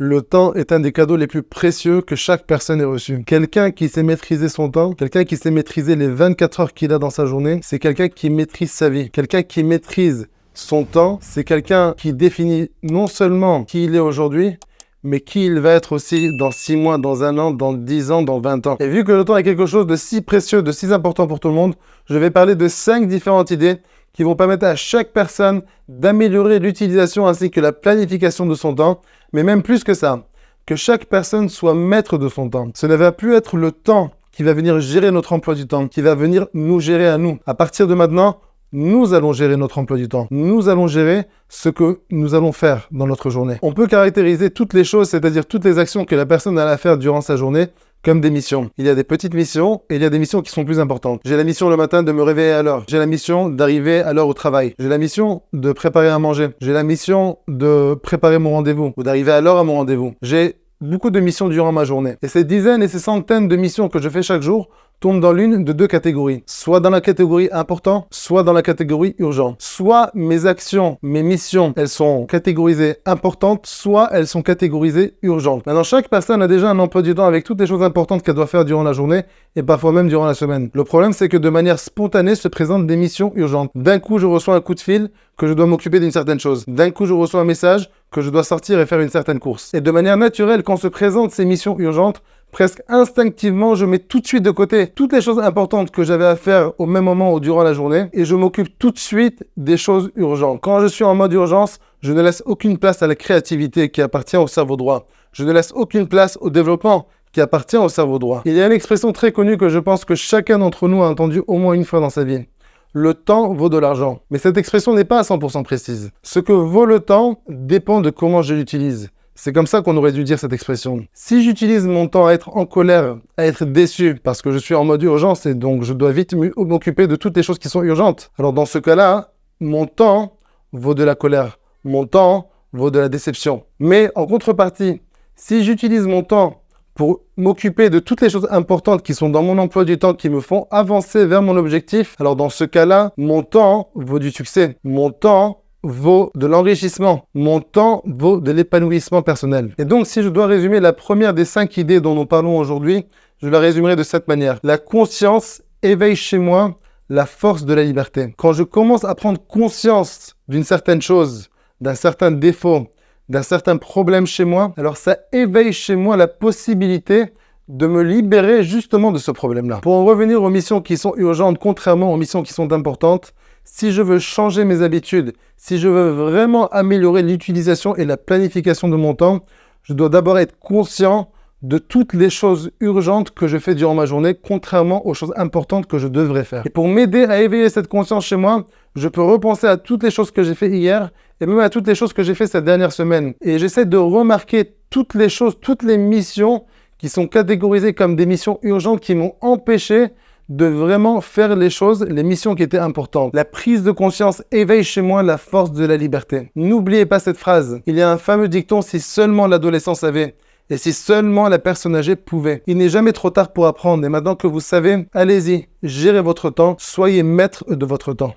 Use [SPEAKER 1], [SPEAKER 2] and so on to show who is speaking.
[SPEAKER 1] Le temps est un des cadeaux les plus précieux que chaque personne ait reçu. Quelqu'un qui sait maîtriser son temps, quelqu'un qui sait maîtriser les 24 heures qu'il a dans sa journée, c'est quelqu'un qui maîtrise sa vie. Quelqu'un qui maîtrise son temps, c'est quelqu'un qui définit non seulement qui il est aujourd'hui, mais qui il va être aussi dans 6 mois, dans 1 an, dans 10 ans, dans 20 ans. Et vu que le temps est quelque chose de si précieux, de si important pour tout le monde, je vais parler de 5 différentes idées qui vont permettre à chaque personne d'améliorer l'utilisation ainsi que la planification de son temps, mais même plus que ça, que chaque personne soit maître de son temps. Ce ne va plus être le temps qui va venir gérer notre emploi du temps, qui va venir nous gérer à nous. À partir de maintenant, nous allons gérer notre emploi du temps. Nous allons gérer ce que nous allons faire dans notre journée. On peut caractériser toutes les choses, c'est-à-dire toutes les actions que la personne a à faire durant sa journée, comme des missions. Il y a des petites missions et il y a des missions qui sont plus importantes. J'ai la mission le matin de me réveiller à l'heure. J'ai la mission d'arriver à l'heure au travail. J'ai la mission de préparer à manger. J'ai la mission de préparer mon rendez-vous ou d'arriver à l'heure à mon rendez-vous. J'ai beaucoup de missions durant ma journée. Et ces dizaines et ces centaines de missions que je fais chaque jour tombent dans l'une de 2 catégories. Soit dans la catégorie important, soit dans la catégorie urgent. Soit mes actions, mes missions, elles sont catégorisées importantes, soit elles sont catégorisées urgentes. Maintenant, chaque personne a déjà un emploi du temps avec toutes les choses importantes qu'elle doit faire durant la journée et parfois même durant la semaine. Le problème, c'est que de manière spontanée se présentent des missions urgentes. D'un coup, je reçois un coup de fil que je dois m'occuper d'une certaine chose. D'un coup, je reçois un message que je dois sortir et faire une certaine course. Et de manière naturelle, quand se présentent ces missions urgentes, presque instinctivement, je mets tout de suite de côté toutes les choses importantes que j'avais à faire au même moment ou durant la journée et je m'occupe tout de suite des choses urgentes. Quand je suis en mode urgence, je ne laisse aucune place à la créativité qui appartient au cerveau droit. Je ne laisse aucune place au développement qui appartient au cerveau droit. Il y a une expression très connue que je pense que chacun d'entre nous a entendue au moins une fois dans sa vie. Le temps vaut de l'argent. Mais cette expression n'est pas à 100% précise. Ce que vaut le temps dépend de comment je l'utilise. C'est comme ça qu'on aurait dû dire cette expression. Si j'utilise mon temps à être en colère, à être déçu parce que je suis en mode urgence et donc je dois vite m'occuper de toutes les choses qui sont urgentes, alors dans ce cas-là, mon temps vaut de la colère. Mon temps vaut de la déception. Mais en contrepartie, si j'utilise mon temps pour m'occuper de toutes les choses importantes qui sont dans mon emploi du temps, qui me font avancer vers mon objectif, alors dans ce cas-là, mon temps vaut du succès. Mon temps vaut de l'enrichissement. Mon temps vaut de l'épanouissement personnel. Et donc, si je dois résumer la première des 5 idées dont nous parlons aujourd'hui, je la résumerai de cette manière. La conscience éveille chez moi la force de la liberté. Quand je commence à prendre conscience d'une certaine chose, d'un certain défaut, d'un certain problème chez moi, alors ça éveille chez moi la possibilité de me libérer justement de ce problème-là. Pour en revenir aux missions qui sont urgentes, contrairement aux missions qui sont importantes, si je veux changer mes habitudes, si je veux vraiment améliorer l'utilisation et la planification de mon temps, je dois d'abord être conscient de toutes les choses urgentes que je fais durant ma journée, contrairement aux choses importantes que je devrais faire. Et pour m'aider à éveiller cette conscience chez moi, je peux repenser à toutes les choses que j'ai fait hier et même à toutes les choses que j'ai fait cette dernière semaine. Et j'essaie de remarquer toutes les choses, toutes les missions qui sont catégorisées comme des missions urgentes qui m'ont empêché de vraiment faire les choses, les missions qui étaient importantes. La prise de conscience éveille chez moi la force de la liberté. N'oubliez pas cette phrase. Il y a un fameux dicton, si seulement l'adolescent savait. Et si seulement la personne âgée pouvait. Il n'est jamais trop tard pour apprendre. Et maintenant que vous savez, allez-y, gérez votre temps, soyez maître de votre temps.